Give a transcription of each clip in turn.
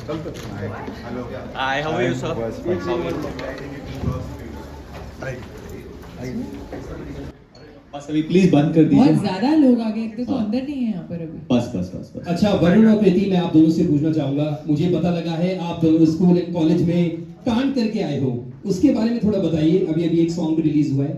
Hi, how are you, sir? बस अभी please बंद कर बहुत दीजिए। ज्यादा लोग आ गए थे तो हाँ। अंदर नहीं है यहाँ पर अभी। बस बस बस बस। अच्छा वरुण और प्रीति, मैं आप दोनों से पूछना चाहूंगा, मुझे पता लगा है आप दोनों स्कूल एंड कॉलेज में कांड करके आए हो, उसके बारे में थोड़ा बताइए। अभी अभी एक सॉन्ग रिलीज हुआ है।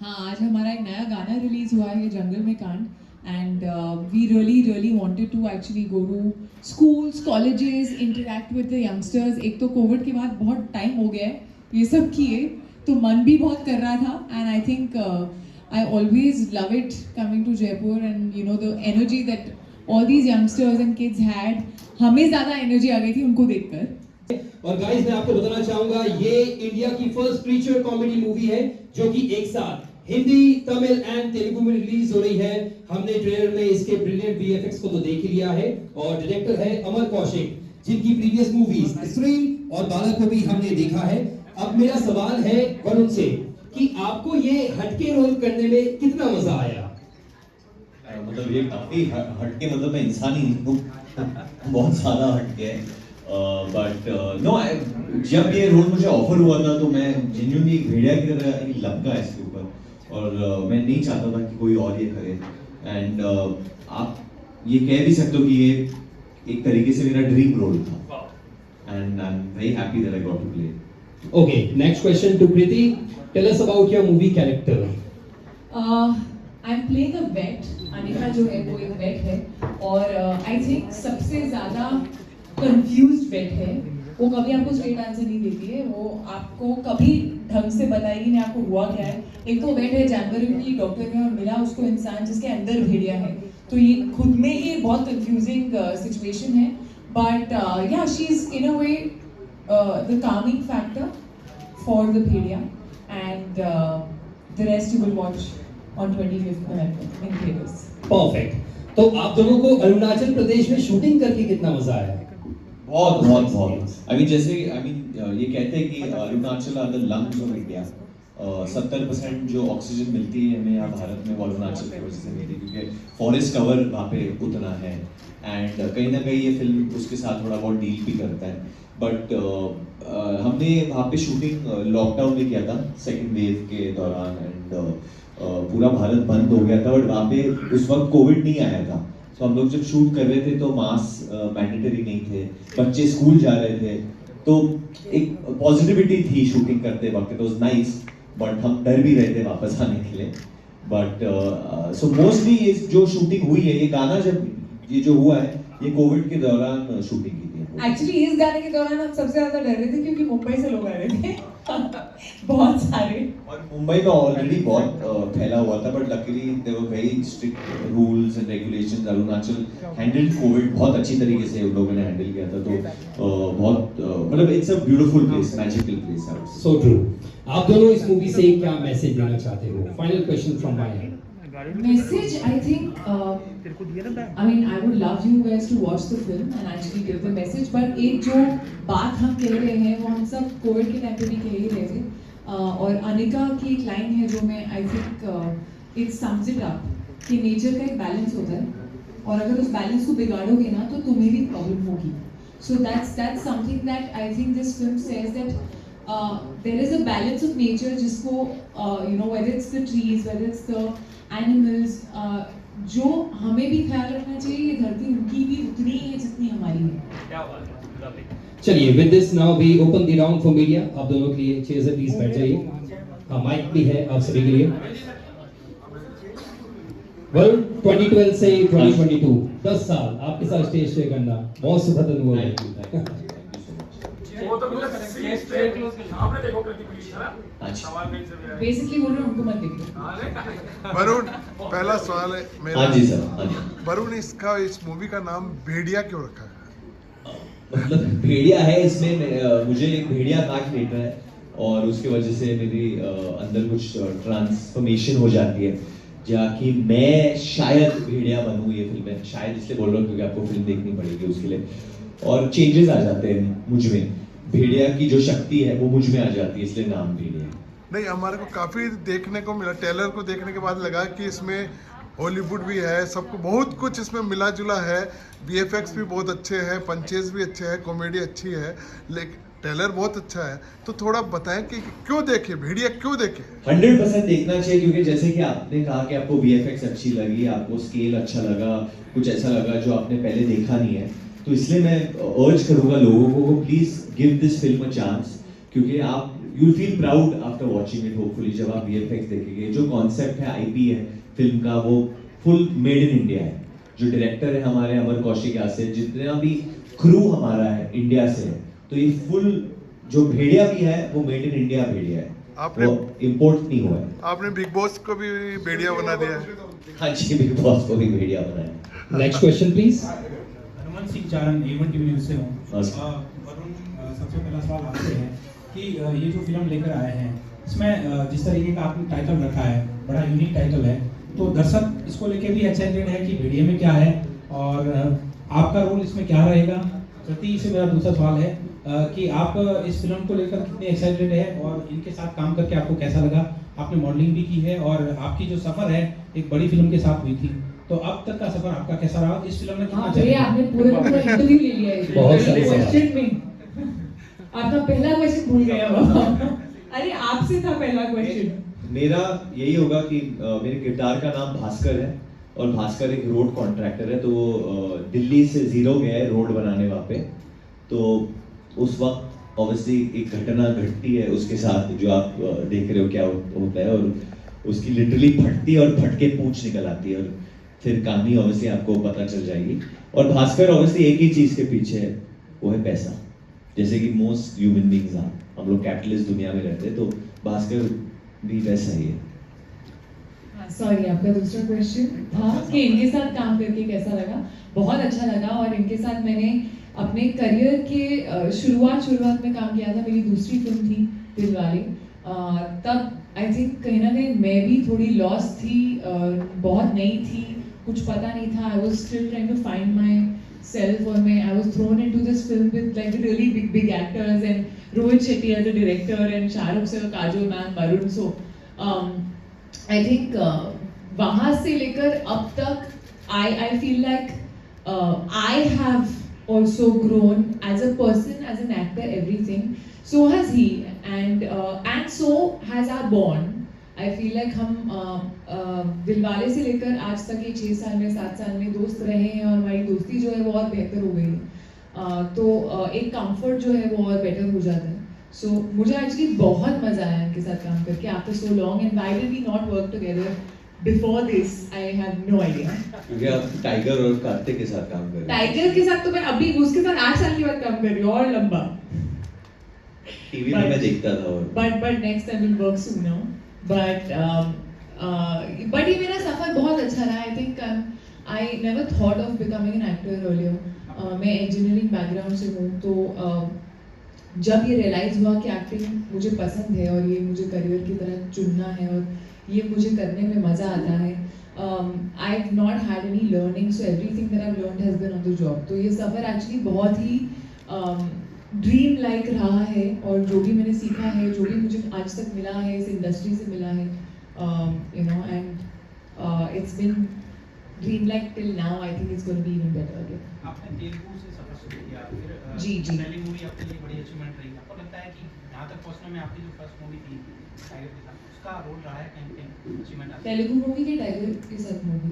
हाँ, आज हमारा एक नया गाना रिलीज हुआ है, जंगल में कांड, and we really wanted to actually go to schools, colleges, interact with the youngsters. एक तो कोविड के बाद बहुत टाइम हो गया है ये सब किए, तो मन भी बहुत कर रहा था, and I think I always love it coming to Jaipur, and you know the energy that all these youngsters and kids had. हमें ज़्यादा energy आ गई थी उनको देखकर। और गाइस मैं आपको बताना चाहूंगा, ये इंडिया की फर्स्ट फीचर कॉमेडी मूवी है जो कि एक साथ हिंदी, तमिल एंड तेलुगु में रिलीज हो रही है। हमने ट्रेलर में इसके ब्रिलियंट वीएफएक्स को तो देख ही लिया है, और डायरेक्टर है अमर कौशिक, जिनकी प्रीवियस मूवीज स्त्री और बाला को भी हमने देखा है। अब मेरा सवाल है वरुण से कि आपको ये हटके रोल करने में कितना मजा आया? मतलब ये काफी हटके, मतलब मैं इंसान ही नहीं हूँ बहुत ज्यादा हटके है। बट नो, जब ये रोल मुझे ऑफर हुआ था तो मैं जेन्युइनली एक भेड़िया की तरह ही लपका है इसके ऊपर, और मैं नहीं चाहता था कि कोई और ये करे। एंड आप ये कह भी सकते हो कि ये एक तरीके से मेरा ड्रीम रोल था, and I am very happy that I got to play. Okay, next question to Kriti. Tell us about your movie character. I'm playing a vet. Anika जो है वो एक vet है, और I think सबसे ज़्यादा confused vet है। वो कभी आपको straight answer नहीं देती है, वो आपको कभी ढंग से बताएगी नहीं आपको हुआ क्या है। एक तो vet है, जानवर की डॉक्टर है, और मिला उसको इंसान जिसके अंदर भेड़िया है, तो ये खुद में ही बहुत confusing situation है। But yeah, she's in a way the calming factor for the Bhediya, and the rest you will watch on 25th November in theaters. Perfect. तो आप दोनों को अरुणाचल प्रदेश में शूटिंग करके कितना मजा आया? बहुत बहुत बहुत। जैसे ये कहते हैं कि Arunachal are the lungs of India. 70% जो ऑक्सीजन मिलती है हमें यहाँ भारत में, वो अरुणाचल की वजह से मिलती है, क्योंकि फॉरेस्ट कवर वहाँ पे उतना है, एंड कहीं ना कहीं ये फिल्म उसके साथ थोड़ा बहुत डील भी करता है। बट हमने वहाँ पे शूटिंग लॉकडाउन में किया था, सेकेंड वेव के दौरान, एंड पूरा भारत बंद हो गया था, बट वहाँ पे उस वक्त कोविड नहीं आया था। तो हम लोग जब शूट कर रहे थे तो मास्क मैंडेटरी नहीं थे, बच्चे स्कूल जा रहे थे, तो एक पॉजिटिविटी थी शूटिंग करते वक्त। इट वाज नाइस, बट हम डर भी रहे थे वापस आने के लिए। बट सो मोस्टली ये जो शूटिंग हुई है, ये गाना जब ये जो हुआ है, ये कोविड के दौरान शूटिंग की थी। एक्चुअली इस गाने के दौरान हम सबसे ज्यादा डर रहे थे क्योंकि मुंबई से लोग आ रहे थे बहुत सारे, और मुंबई में ऑलरेडी बहुत फैला हुआ था, but luckily there were very strict rules and regulations. Arunachal handled Covid बहुत अच्छी तरीके से उन लोगों ने हैंडल किया था, तो बहुत मतलब it's a beautiful place, magical place. So true. आप दोनों इस मूवी से क्या मैसेज देना चाहते हो? Final question from my and. Message, I think, I mean, I would love you guys to watch the film and actually give the message. But एक जो बात हम कह रहे हैं वो हम सब कोविड के टाइम पे भी कह ही रहे थे, और अनिका की एक लाइन है जो मैं I think it sums it up कि नेचर का एक बैलेंस होता है, और अगर उस बैलेंस को बिगाड़ोगे ना तो तुम्हें भी प्रॉब्लम होगी। So that's something that I think this film says, that there is a balance of nature जिसको you know, whether it's the trees, whether it's the animals, जो हमें भी ख्याल रखना चाहिए, ये धरती उनकी भी उतनी है जितनी हमारी है। चलिए, with this now we open the round for media. आप दोनों के लिए चेयर से प्लीज बैठ जाइए। हाँ, माइक भी है आप सभी के लिए। वरुण, 2012 से 2022 10 साल आपके साथ स्टेज पे करना बहुत सुखद अनुभव है। बेसिकली बोल रहे उनको मत देखो। वरुण, पहला सवाल है मेरा। हाँ जी सर, हाँ जी। वरुण, इस मूवी का नाम भेड़िया क्यों रखा है? मतलब भेड़िया है इसमें, मुझे एक भेड़िया काट लेता है, और उसकी वजह से मेरी अंदर कुछ ट्रांसफॉर्मेशन हो जाती है, जाकि मैं शायद भेड़िया बनूं ये फिल्म में। शायद इसलिए बोल रहा हूँ क्योंकि आपको फिल्म देखनी पड़ेगी उसके लिए, और चेंजेस आ जाते हैं मुझ में। भेड़िया की जो शक्ति है वो मुझ में आ जाती है, इसलिए नाम भेड़िया। नहीं, हमारे को काफी देखने को मिला, ट्रेलर को देखने के बाद लगा कि इसमें हॉलीवुड भी है, सबको बहुत कुछ इसमें मिला जुला है। वीएफएक्स भी बहुत अच्छे हैं, पंचेस भी अच्छे हैं, कॉमेडी अच्छी है, लेकिन ट्रेलर बहुत अच्छा है। तो थोड़ा बताएं कि क्यों देखे भेड़िया, क्यों देखे? 100% देखना चाहिए, क्योंकि जैसे कि आपने कहा कि आपको VFX अच्छी लगी, आपको स्केल अच्छा लगा, कुछ ऐसा लगा जो आपने पहले देखा नहीं है, तो इसलिए मैं अर्ज करूंगा लोगों को please give this film a chance, क्योंकि आप you will feel proud after watching it hopefully. जब आप VFX देखेंगे, जो कॉन्सेप्ट है, IP है फिल्म का, वो फुल मेड इन इंडिया है। जो डायरेक्टर है हमारे अमर कौशिक यासिन, जितना भी क्रू हमारा है इंडिया से है, तो ये फुल जो भेड़िया भी है वो मेड इन इंडिया भेड़िया है, आपने वो इम्पोर्ट नहीं हुआ है। आपने बिग बॉस को भी भेड़िया बना दिया है। हाँ जी, बिग बॉस को भी भेड़िया बनाया। Next question please. Hanuman Singh Charan A1 TV news से हूँ। नमस्कार। वरुण, सबसे पहला सवाल आपसे है कि ये जो फिल्म लेकर आए हैं, इसमें जिस तरीके का आपने टाइटल रखा है, बड़ा यूनिक टाइटल है, तो दर्शक इसको लेके भी एक्साइटेड है कि भेड़िया में क्या है और आपका रोल इसमें क्या रहेगा। प्रति से मेरा दूसरा सवाल है कि आप इस फिल्म को लेकर कितने एक्साइटेड है और इनके साथ काम करके आपको कैसा लगा। आपने मॉडलिंग भी की है और आपकी जो सफ़र है एक बड़ी फिल्म के साथ हुई थी, तो अब तक का सफ़र आपका कैसा रहा इस फिल्म में? कितना आपने पूरा इंटरव्यू ले लिया है बहुत सारे क्वेश्चन में। आपका पहला क्वेश्चन भूल गया बाबा। अरे आपसे था पहला क्वेश्चन। मेरा यही होगा कि मेरे किरदार का नाम भास्कर है और भास्कर एक रोड कॉन्ट्रैक्टर है, तो वो दिल्ली से जीरो गया है रोड बनाने वहाँ पे। तो उस वक्त ऑब्वियसली एक घटना घटती है उसके साथ, जो आप देख रहे हो क्या होता है, और उसकी लिटरली फटती है और फट के पूंछ निकल आती है, और फिर कहानी ऑब्वियसली आपको पता चल जाएगी। और भास्कर ऑब्वियसली एक ही चीज़ के पीछे है, वो है पैसा। जैसे कि मोस्ट ह्यूमन बींग्स हैं, हम लोग कैपिटलिस्ट दुनिया में रहते हैं, तो भास्कर भी वैसा ही है। सॉरी, आपका दूसरा क्वेश्चन था कि इनके साथ काम करके कैसा लगा। बहुत अच्छा लगा, और इनके साथ मैंने अपने करियर के शुरुआत में काम किया था। मेरी दूसरी फिल्म थी दिलवाले। तब आई थिंक कहीं ना कहीं मैं भी थोड़ी लॉस थी, बहुत नई थी, कुछ पता नहीं था। I was still trying to find myself, और मैं I was thrown into this film with like really big actors, and Rohit Shetty as the director, and Shahrukh sir, Kajol ma'am, Varun. So I think वहाँ से लेकर अब तक I feel like I have also grown as a person, as an actor, everything. So has he, and so has our bond. I feel like हम दिलवाले से लेकर आज तक ये 6 साल में 7 साल में दोस्त रहे हैं, और हमारी दोस्ती जो है वो और बेहतर हो गई है। तो एक कंफर्ट जो है वो और बेटर हो जाता है। So मुझे एक्चुअली बहुत मजा आया इनके साथ काम करके after so long, and why did we not work together before this? I have no idea. क्योंकि आप टाइगर और कार्तिक के साथ काम कर रहे हैं। टाइगर के साथ तो मैं अभी उसके साथ 8 साल के बाद काम कर रही हूँ, और लंबा। टीवी में मैं देखता था। और but next time we'll work soon now. But ये मेरा सफर बहुत अच्छा रहा। I think I never thought of becoming an actor earlier. मैं engineering background से हूँ, तो जब ये रियलाइज हुआ कि एक्टिंग मुझे पसंद है और ये मुझे करियर की तरह चुनना है और ये मुझे करने में मज़ा आता है, I have not had any learning, so everything that I have learned has been on the job. तो ये सफ़र एक्चुअली बहुत ही ड्रीम लाइक रहा है, और जो भी मैंने सीखा है, जो भी मुझे आज तक मिला है, इस इंडस्ट्री से मिला है, you know, and it's been dream like till now. I think it's going to be even better again. आपने तेलुगु से सफर शुरू किया, फिर जी। पहली मूवी आपके लिए बड़ी अचीवमेंट रही। आपको लगता है कि यहाँ तक पहुँचने में आपकी जो फर्स्ट मूवी थी टाइगर के साथ, उसका रोल रहा है कहीं अचीवमेंट? तेलुगु मूवी के टाइगर के साथ मूवी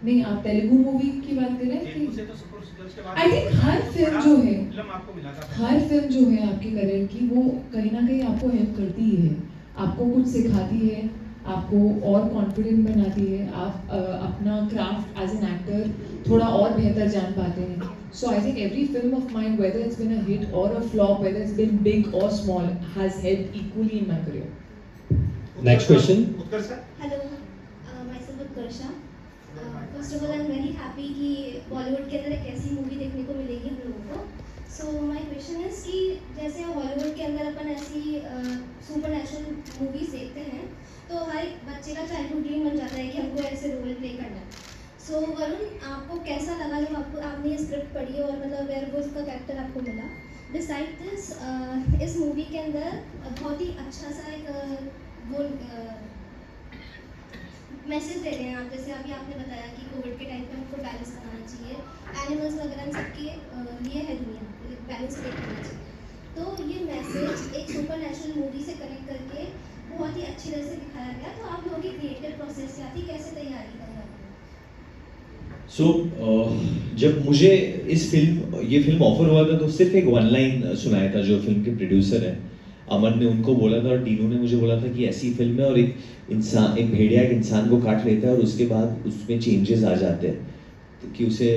नहीं, आप तेलुगु मूवी की बात कर रहे हैं? तेलुगु से तो सुपर सिंगर्स के बाद आई थिंक हर फिल्म जो है, फिल्म आपको मिला था, हर फिल्म जो है आपके करियर की, वो कहीं ना कहीं आपको हेल्प करती ही है, आपको कुछ सिखाती है, आपको और कॉन्फिडेंट बनाती है, आप अपना क्राफ्ट एज एन एक्टर थोड़ा और बेहतर जान पाते हैं। So I think every film of mine, whether it's been a hit और a flop, whether it's been big और small, has helped equally in my career. Next question. Hello, myself Utkarsha. First of all I am very happy कि बॉलीवुड के अंदर एक ऐसी movie देखने को मिलेगी हम लोगों को। सो माय क्वेश्चन इज कि जैसे हॉलीवुड के अंदर अपन ऐसी सुपर नेचुरल मूवीज देखते हैं, तो हर एक बच्चे का चाइल्डहुड ड्रीम बन जाता है कि हमको ऐसे रोल प्ले करना है। सो वरुण, आपको कैसा लगा जब आपने ये स्क्रिप्ट पढ़ी और मतलब वेयरवुल्फ का कैरेक्टर आपको मिला? डिसाइड दिस, इस मूवी के अंदर बहुत ही अच्छा सा एक वो मैसेज दे रहे हैं आप, जैसे अभी आपने बताया कि कोविड के टाइम पे हमको बैलेंस बनाना चाहिए, एनिमल्स वगैरह इन सबके लिए है दुनिया, बैलेंस क्रिएट करना चाहिए। तो ये मैसेज एक सुपर नेचुरल मूवी से कनेक्ट करके बहुत ही अच्छी तरह से दिखाया गया। तो आप लोगों की क्रिएटिव प्रोसेस क्या थी, कैसे तैयारी करी आपने? सो जब मुझे ये फिल्म ऑफर हुआ था तो सिर्फ एक वन लाइन सुनाया था जो फिल्म के प्रोड्यूसर है अमन ने उनको बोला था, और टीनू ने मुझे बोला था कि ऐसी फिल्म है और एक भेड़िया एक इंसान को काट लेता है और उसके बाद उसमें चेंजेस आ जाते हैं कि उसे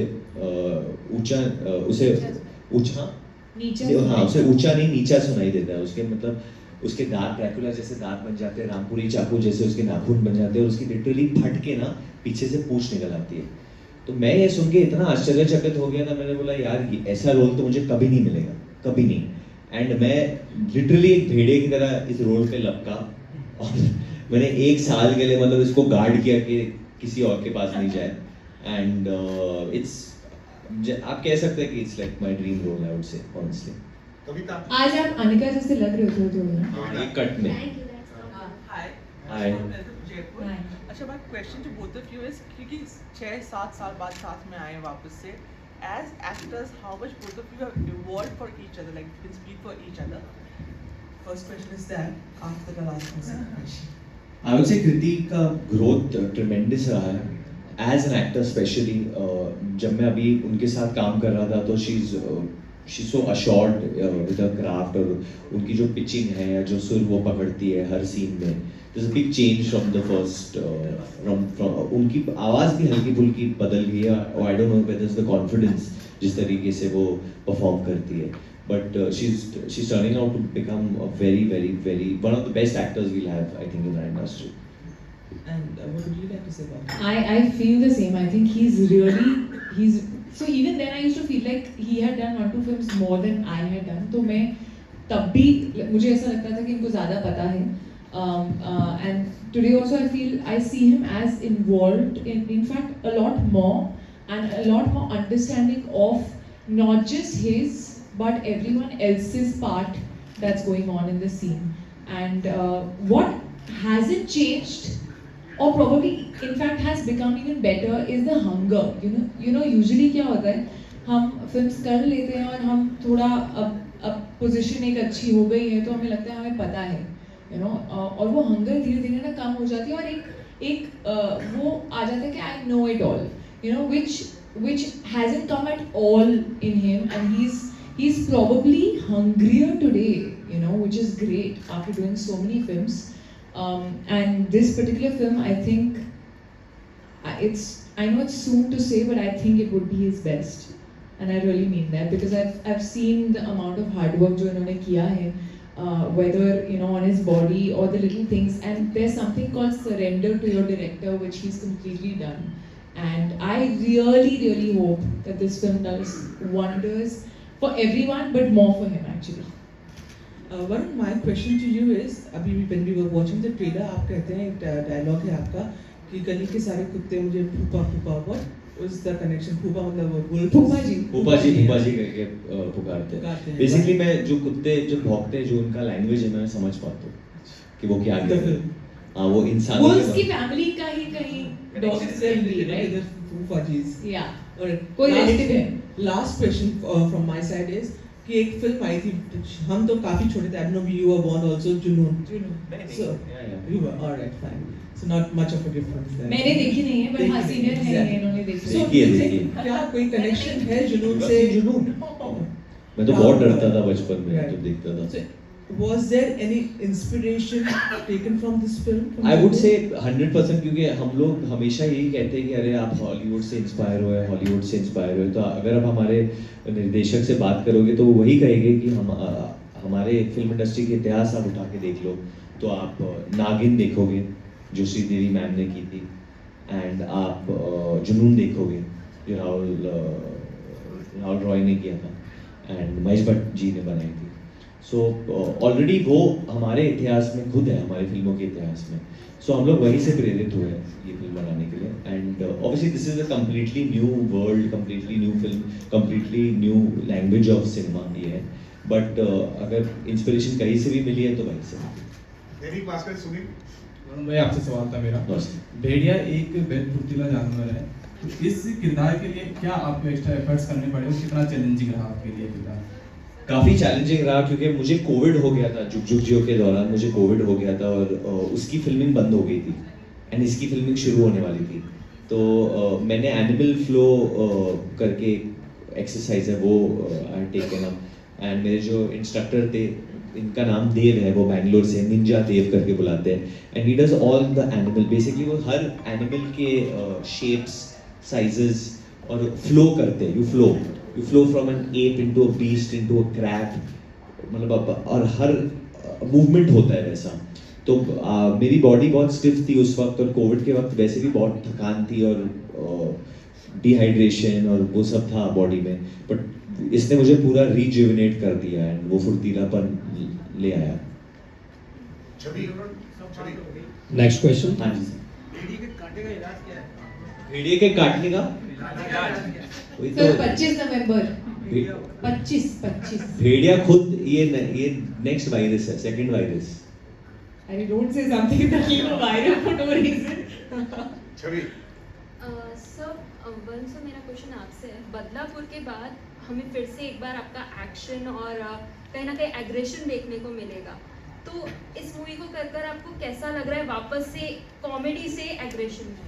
ऊंचा उसे ऊंचा नहीं नीचा सुनाई देता है, उसके मतलब उसके दांत ड्रैकुला जैसे दांत बन जाते हैं, रामपुरी चाकू जैसे उसके नाखून बन जाते हैं और उसकी लिटरली फट के ना पीछे से पूंछ निकल आती है। तो मैं ये सुन के इतना आश्चर्यचकित हो गया था, मैंने बोला यार ऐसा रोल तो मुझे कभी नहीं मिलेगा, कभी नहीं। एंड मैं लिटरली एक भेड़िए की तरह इस रोल पे लपका और मैंने 1 साल के लिए मतलब इसको गार्ड किया कि किसी और के पास नहीं जाए। एंड आप कह सकते हैं कि it's like my dream role, I would say honestly. Kavita आज आप अनिका जैसे लग रहे थे थोड़ा। एक कट में। Thank you, that's Hi. Hi. Jaipur. Hi. अच्छा, my question to both of you is क्योंकि 6-7 साल बाद साथ में आए वापस से, as actors, how much both of you have evolved for each other, like you can speak for each other. First question is that. After the last question. I would say कृति का growth tremendous रहा है as an actor especially। जब मैं अभी उनके साथ काम कर रहा था तो she's so assured with her craft, और उनकी जो पिचिंग है या जो सुर वो पकड़ती है हर सीन में, there's a big change from the first from उनकी आवाज़ भी हल्की फुल्की बदल गई है, और I don't know whether it's the confidence जिस तरीके से वो परफॉर्म करती है, but she's turning out to become a very one of the best actors we'll have, I think, in our industry. And what would you like to say about it? I feel the same. I think he's so even then I used to feel like he had done 1-2 films more than I had done. तो मैं तब भी मुझे ऐसा लगता था कि इनको ज़्यादा पता है. And today also I see him as involved in fact a lot more, and a lot more understanding of not just his but everyone else's part that's going on in the scene. And what hasn't changed, or probably in fact has become even better, is the hunger. You know usually क्या होता है, हम films कर लेते हैं और हम थोड़ा अब पोजीशन एक अच्छी हो गई है तो हमें लगता है हमें पता है, और वो हंगर धीरे धीरे ना कम हो जाती है और एक वो आ जाता है कि I know it all, which hasn't come at all in him, and he's probably hungrier today, which is great after doing so many films. And this particular film, I think I know it's soon to say, but I think it would be his best, and I really mean that, because I've seen the amount of hard work जो इन्होंने किया है, whether on his body or the little things, and there's something called surrender to your director, which he's completely done, and I really hope that this film does wonders for everyone, but more for him actually. One of my question to you is, अभी when we were watching the trailer, आप कहते हैं एक dialogue है आपका कि गली के सारे कुत्ते मुझे फूफा, what was the connection? फूफा मतलब wolf? फूफा जी करके पुकारते हैं। बेसिकली मैं जो कुत्ते जो भौंकते हैं, जो उनका लैंग्वेज है, मैं समझ पाता हूँ कि वो क्या कहते हैं। हाँ, वो इंसान Wolves की फैमिली का ही कहीं dogs से भी, right? फूफा जी। Yeah. Alright. कोई relative है? Last question from my side is कि एक फिल्म आई थी, हम तो काफी छोटे थे, I don't know you were born also, जुनून। So you were, alright, fine. So not much of a difference there. मैंने देखी नहीं है, but हाँ सीनियर है, इन्होंने देखी So देखिए। क्या कोई connection है जुनून से? मैं तो बहुत डरता था बचपन में जब देखता था। So, was there any inspiration taken from this film? I would say 100%, क्योंकि हम लोग हमेशा यही कहते हैं कि अरे आप हॉलीवुड से इंस्पायर हुए, तो अगर आप हमारे निर्देशक से बात करोगे तो वही कहेंगे कि हम हमारे फिल्म इंडस्ट्री के इतिहास आप उठा के देख लो, तो आप नागिन देखोगे जो श्रीदेवी मैम ने की थी, एंड आप जुनून देखोगे जो राहुल रॉय ने किया था, एंड महेश भट्ट जी ने बनाई थी। सो ऑलरेडी वो हमारे इतिहास में खुद है, हमारे फिल्मों के इतिहास में। सो हम लोग वहीं से प्रेरित हुए हैं ये फिल्म बनाने के लिए, and obviously this is a completely new world, completely new film, completely new language of cinema ये है, बट अगर इंस्पिरेशन कहीं से भी मिली है तो वहीं से। दैनिक भास्कर सुनील। वरुण भाई आपसे सवाल था मेरा। नमस्ते। भेड़िया एक बेहद फुर्तीला जानवर है, तो इस किरदार के लिए क्या आपको एक्स्ट्रा एफर्ट्स करने पड़े और कितना चैलेंजिंग रहा आपके लिए किरदार? काफ़ी चैलेंजिंग रहा क्योंकि मुझे कोविड हो गया था, जुग जुग जियो के दौरान मुझे कोविड हो गया था और उसकी फिल्मिंग बंद हो गई थी एंड इसकी फिल्मिंग शुरू होने वाली थी। तो मैंने एनिमल फ्लो करके एक्सरसाइज है वो आई टेकन अप एंड मेरे जो इंस्ट्रक्टर थे इनका नाम देव है, वो बैंगलोर से निंजा देव करके बुलाते हैं and he does all the animal. Basically वो हर एनिमल के शेप्स साइजेस और फ्लो करते हैं। You flow from an ape into a beast into a crab, मतलब और हर मूवमेंट होता है वैसा। तो मेरी बॉडी बहुत स्टिफ थी उस वक्त और कोविड के वक्त वैसे भी बहुत थकान थी और डिहाइड्रेशन और वो सब था बॉडी में, बट इसने मुझे पूरा रिजुविनेट कर दिया एंड वो फुर्तीलापन ले आया। छवि। Next question. हाँ जी सर। भेड़िए के काटने का वही सर तो 25 नवंबर 25 भेड़िया खुद ये नेक्स्ट वायरस है, सेकंड वायरस। अरे don't say something that you know viral for no reason. Chhavi. Sir Vansh मेरा क्वेश्चन आपसे है, बदलापुर के बाद हमें फिर से एक बार आपका एक्शन और कहीं ना कहीं एग्रेशन देखने को मिलेगा, तो इस मूवी को कर कर आपको कैसा लग रहा है वापस से कॉमेडी से एग्रेशन में?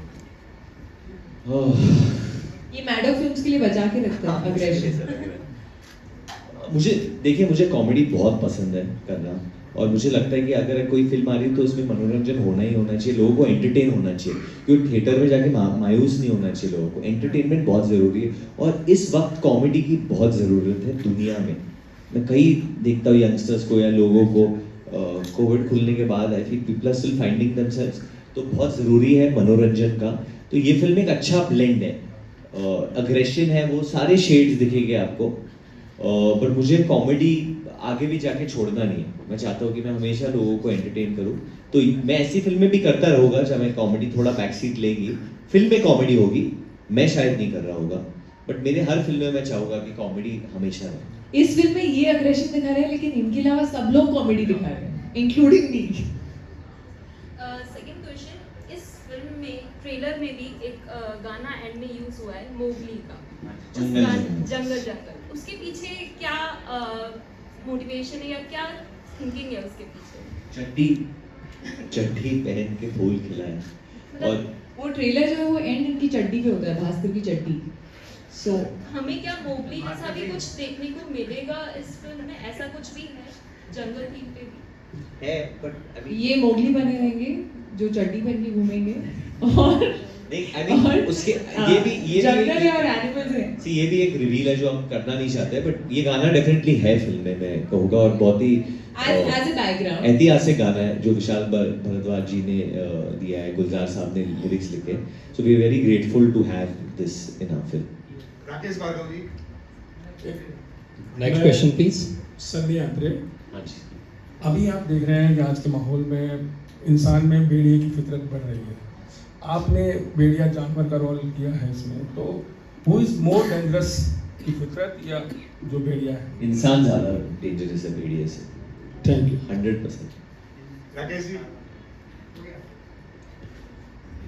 ये मैडो फिल्म्स के लिए बचा के रखता है अग्रेशन। मुझे देखिए, मुझे कॉमेडी बहुत पसंद है करना और मुझे लगता है कि अगर कोई फिल्म आ रही है तो उसमें मनोरंजन होना ही होना चाहिए, लोगों को एंटरटेन होना चाहिए, क्योंकि थिएटर में जाके मायूस नहीं होना चाहिए। लोगों को एंटरटेनमेंट बहुत ज़रूरी है और इस वक्त कॉमेडी की बहुत ज़रूरत है दुनिया में। मैं कई देखता हूँ यंगस्टर्स को या लोगों को कोविड खुलने के बाद I think people are still finding themselves, तो बहुत ज़रूरी है मनोरंजन का। तो ये फिल्म एक अच्छा ब्लेंड है, अग्रेशन है, वो सारे शेड्स दिखेंगे आपको, बट मुझे कॉमेडी आगे भी जाके छोड़ना नहीं है। मैं चाहता हूँ कि मैं हमेशा लोगों को एंटरटेन करूँ, तो मैं ऐसी फिल्में भी करता रहूँगा जहाँ मैं कॉमेडी थोड़ा बैक सीट लेगी, फिल्म में कॉमेडी होगी, मैं शायद नहीं कर रहा होगा, बट मेरे हर फिल्म में मैं चाहूँगा कि कॉमेडी हमेशा रहे। इस फिल्म में ये अग्रेशन दिखा रहे हैं लेकिन इनके अलावा सब लोग कॉमेडी दिखा रहे हैं इंक्लूडिंग मी। सेकंड क्वेश्चन, इस फिल्म में ट्रेलर में भी एक गाना एंड में यूज हुआ है मोगली का, जंगल, उसके पीछे क्या मोटिवेशन है या क्या थिंकिंग है उसके पीछे? चड्डी पहन के फूल खिलाए और वो ट्रेलर जो है वो एंड इनकी चड्डी पे होता है, भास्कर की चड्डी। सो हमें क्या मोगली जैसा भी कुछ देखने को मिलेगा इस फिल्म में? ऐसा कुछ भी है जंगल थीम पे भी है, बट ये मोगली बने रहेंगे जो चड्डी पहन के घूमेंगे और नहीं, I mean, उसके ये जंगल है और एनिमल्स हैं। See, ये भी एक रिवील है जो हम करना नहीं चाहते, बट ये गाना डेफिनेटली है फिल्म में, मैं कहूँगा, और बहुत ही एज अ बैकग्राउंड ऐतिहासिक गाना है जो विशाल भरद्वाज जी ने दिया है, गुलजार साहब ने लिरिक्स लिखे, so we are very grateful to have this in our film. Rakesh Bhargava ji. Next question please. Sunny Atre, हाँ जी। अभी आप देख रहे हैं कि आज के माहौल में इंसान में भेड़िए की फितरत बढ़ रही है। आपने भेड़िया जानवर का रोल किया है इसमें, तो हु इज मोर डेंजरस की फितरत या जो भेड़िया है? इंसान ज़्यादा डेंजरस है भेड़िए से। Thank you. 100%। राकेश जी।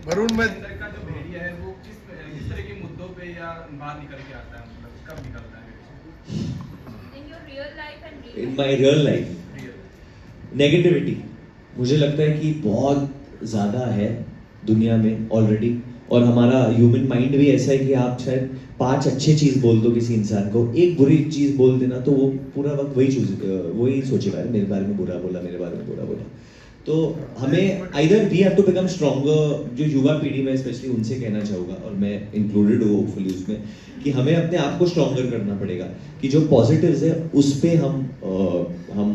वरुण में का जो भेड़िया है वो किस तरह के मुद्दों पे या बाहर निकल के आता है, मतलब कब निकलता है? In your real life and in my real life negativity मुझे लगता है कि बहुत ज़्यादा है दुनिया में ऑलरेडी, और हमारा ह्यूमन माइंड भी ऐसा है कि आप शायद 5 अच्छे चीज़ बोल दो किसी इंसान को, एक बुरी चीज़ बोल देना तो वो पूरा वक्त वही सोचेगा, मेरे बारे में बुरा बोला, मेरे बारे में बुरा बोला। तो हमें either we have to become stronger, जो युवा पीढ़ी में स्पेशली उनसे कहना चाहूँगा, और मैं इंक्लूडेड हूँ होपफुली उसमें, कि हमें अपने आप को स्ट्रॉन्गर करना पड़ेगा, कि जो पॉजिटिव्स है उस पर हम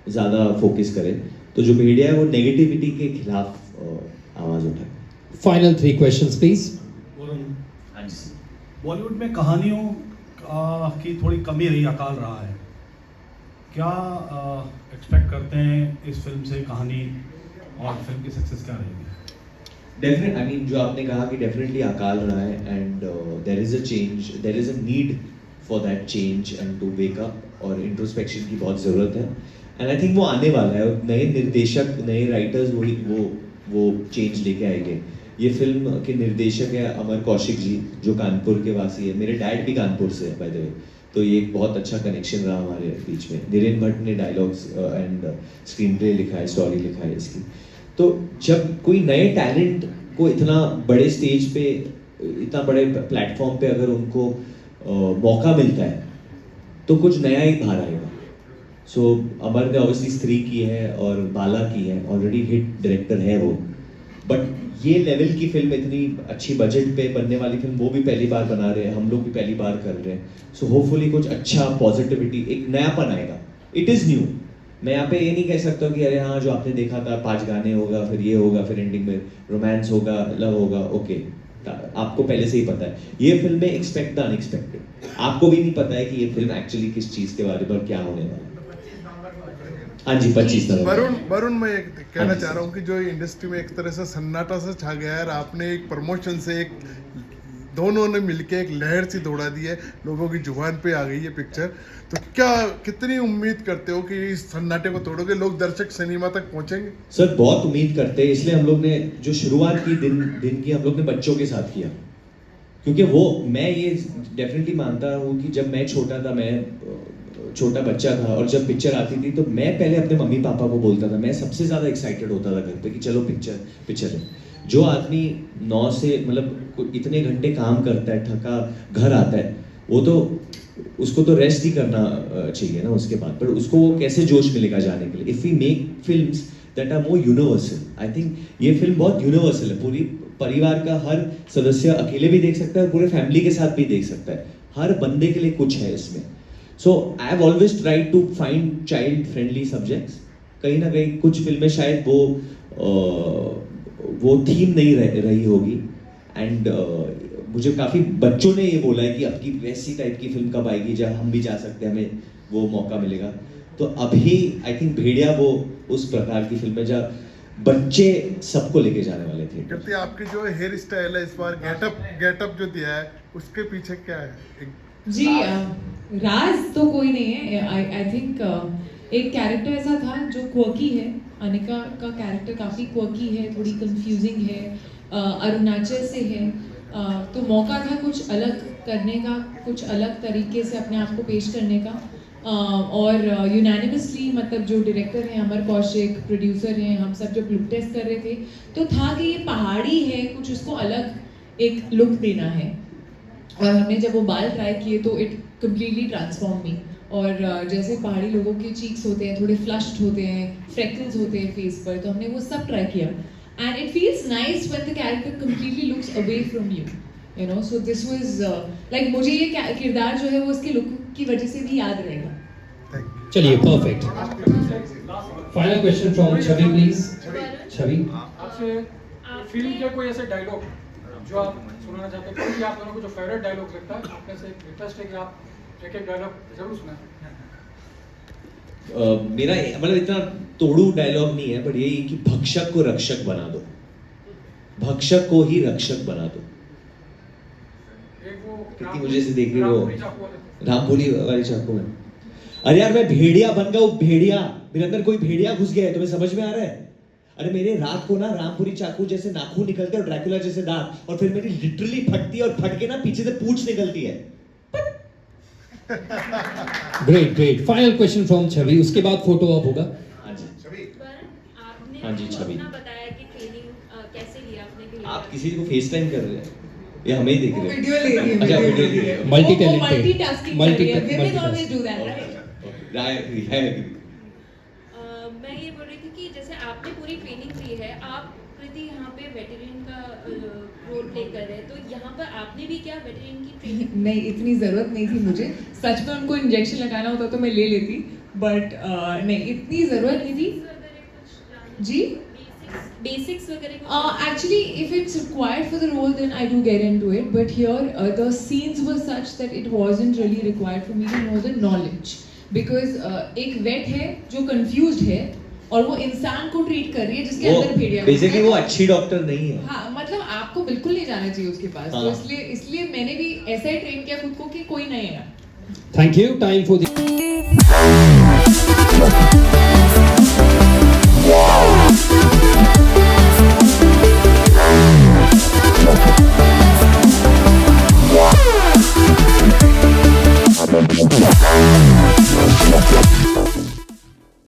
ज़्यादा फोकस करें, तो जो भेड़िया है वो नेगेटिविटी के खिलाफ आवाज़ उठाए। Final 3 questions please. हाँ जी। बॉलीवुड में कहानियों की थोड़ी कमी रही, अकाल रहा है, क्या एक्सपेक्ट करते हैं इस फिल्म से कहानी, और फिल्म की सक्सेस क्या रहेगी? डेफिनेट, आई मीन जो आपने कहा कि डेफिनेटली अकाल रहा है, and there is a change, there is a need for that change and to wake up, और इंट्रोस्पेक्शन की बहुत ज़रूरत है। एंड आई थिंक वो आने वाला है, नए निर्देशक नए राइटर्स वो चेंज लेके आएंगे। ये फिल्म के निर्देशक है अमर कौशिक जी, जो कानपुर के वासी है, मेरे डैड भी कानपुर से है बाय द वे, तो ये एक बहुत अच्छा कनेक्शन रहा हमारे बीच में। नीरेन भट्ट ने डायलॉग्स एंड स्क्रीन प्ले लिखा है, स्टोरी लिखा है इसकी। तो जब कोई नए टैलेंट को इतना बड़े स्टेज पे, इतना बड़े प्लेटफॉर्म पे अगर उनको मौका मिलता है तो कुछ नया ही बाहर आएगा। सो अमर ने ऑब्वियसली स्त्री की है और बाला की है, ऑलरेडी हिट डायरेक्टर है वो, बट ये लेवल की फिल्म, इतनी अच्छी बजट पे बनने वाली फिल्म वो भी पहली बार बना रहे हैं, हम लोग भी पहली बार कर रहे हैं। सो होपफुली कुछ अच्छा पॉजिटिविटी, एक नयापन आएगा। It is new. मैं यहाँ पे ये नहीं कह सकता कि अरे हाँ जो आपने देखा था 5 गाने होगा, फिर ये होगा, फिर एंडिंग में रोमांस होगा, लव होगा, ओके आपको पहले से ही पता है। ये फिल्म में एक्सपेक्ट द अनएक्सपेक्टेड, आपको भी नहीं पता है कि ये फिल्म एक्चुअली किस चीज़ के बारे में क्या होने वाला है। हाँ जी 25 नवंबर। वरुण मैं एक कहना चाह रहा हूँ कि जो इंडस्ट्री में एक तरह से सन्नाटा सा छा गया है, और आपने एक प्रमोशन से एक दोनों ने मिलके एक लहर सी दौड़ा दी है, लोगों की जुबान पे आ गई है पिक्चर। तो क्या कितनी उम्मीद करते हो कि इस सन्नाटे को तोड़ोगे, लोग दर्शक सिनेमा तक पहुंचेंगे? सर बहुत उम्मीद करते हैं, इसलिए हम लोग ने जो शुरुआत की दिन की हम लोग ने बच्चों के साथ किया, क्योंकि वो मैं ये डेफिनेटली मानता हूँ कि जब मैं छोटा था, मैं छोटा बच्चा था और जब पिक्चर आती थी तो मैं पहले अपने मम्मी पापा को बोलता था, मैं सबसे ज़्यादा एक्साइटेड होता था घर पे कि चलो पिक्चर है। जो आदमी 9 से मतलब इतने घंटे काम करता है, थका घर आता है, वो तो उसको तो रेस्ट ही करना चाहिए ना उसके बाद, पर उसको कैसे जोश मिलेगा जाने के लिए। If we make films that are more universal, I think ये फिल्म बहुत यूनिवर्सल है, पूरी परिवार का हर सदस्य अकेले भी देख सकता है, पूरे फैमिली के साथ भी देख सकता है, हर बंदे के लिए कुछ है इसमें। So I have always tried to find child friendly subjects. कहीं ना कहीं कुछ फिल्में शायद वो थीम नहीं रही होगी, एंड मुझे काफ़ी बच्चों ने ये बोला है कि अब की वैसी टाइप की फिल्म कब आएगी जब हम भी जा सकते हैं, हमें वो मौका मिलेगा। तो अभी आई थिंक भेड़िया वो उस प्रकार की फिल्म है जहाँ बच्चे सबको लेके जाने वाले थे। कहते हैं आपकी जो हेयर स्टाइल है इस बार, गेटअप जो दिया है उसके पीछे क्या है? जी राज तो कोई नहीं है। आई थिंक एक कैरेक्टर ऐसा था जो क्वर्की है। अनिका का कैरेक्टर काफ़ी क्वर्की है, थोड़ी कंफ्यूजिंग है, अरुणाचल से है, तो मौका था कुछ अलग करने का, कुछ अलग तरीके से अपने आप को पेश करने का। और यूनानिमसली मतलब जो डायरेक्टर हैं अमर कौशिक, प्रोड्यूसर हैं, हम सब जब लुक टेस्ट कर रहे थे तो था कि ये पहाड़ी है, कुछ उसको अलग एक लुक देना है। और हमने जब वो बाल ट्राई किए तो इट कम्प्लीटली ट्रांसफॉर्म मी। और जैसे पहाड़ी लोगों के चीक्स होते हैं, थोड़े फ्लश्ड होते हैं, फ्रेकल्स होते हैं फेस पर, तो हमने वो सब ट्राई किया। And it feels nice when the character completely looks away from you know. So this was like, मुझे ये किरदार जो है वो उसके लुक की वजह से भी याद रहेगा। चलिए perfect. Final question from Chhavi please. Chhavi, आपसे फिल्म के कोई ऐसे डायलॉग जो आप सुनाना चाहते हैं, कोई आप दोनों को जो फेवरेट डायलॉग लगता है, आपने से एक रिक्वेस्ट है कि आप एक डायलॉग जरूर सुनाएं। मेरा मतलब इतना तोड़ू डायलॉग नहीं है, बट यही कि भक्षक को रक्षक बना दो, भक्षक को ही रक्षक बना दो। कितनी मुझे से देख रही हो रामपुरी वाली चाकू में। अरे यार मैं भेड़िया बन गया हूँ, भेड़िया, मेरे अंदर कोई भेड़िया घुस गया है, तुम्हें समझ में आ रहा है? अरे मेरे रात को ना रामपुरी चाकू जैसे नाखून निकलते हैं और ड्रैकुला जैसे दांत, और फिर मेरी लिटरली फटती है और फट के ना पीछे से पूंछ निकलती है। Great great. Final question from Chhavi, उसके बाद फोटो ऑफ होगा। हाँ जी आपने हाँ जी छवि, बताया कि ट्रेनिंग कैसे लिया आपने? आप किसी को फेस टाइम कर रहे हैं या हमें ही देख रहे हैं? वीडियो ले रही है। अच्छा वीडियो ले रहे हैं। मल्टी टैलेंटेड, मल्टीटास्किंग कर रही है। Women always do that, right? मैं ये बोल रही थी कि जैसे आपने पूरी ट्रेनिंग ली है, आप कृति यहाँ पे वेटरन का रोल प्ले कर रहे हैं, तो यहाँ पर आपने भी क्या वेटरन की ट्रेनिंग? नहीं, इतनी ज़रूरत नहीं थी मुझे। सच में उनको इंजेक्शन लगाना होता तो मैं ले लेती, बट नहीं, इतनी ज़रूरत नहीं थी। जी बेसिक्स वगैरह? Actually, if it's required for the role, then I do get into it. But here, the scenes were such that it wasn't really required for me to know the knowledge. Because एक vet है जो confused है और वो इंसान को treat कर रही है जिसके अंदर भेड़िया। बेसिकली वो अच्छी डॉक्टर नहीं है। हाँ, मतलब आपको बिल्कुल नहीं जाना चाहिए उसके पास। हाँ। तो इसलिए मैंने भी ऐसा ही ट्रेन किया खुद को कि कोई नहीं है। Thank you. Time for the Bye.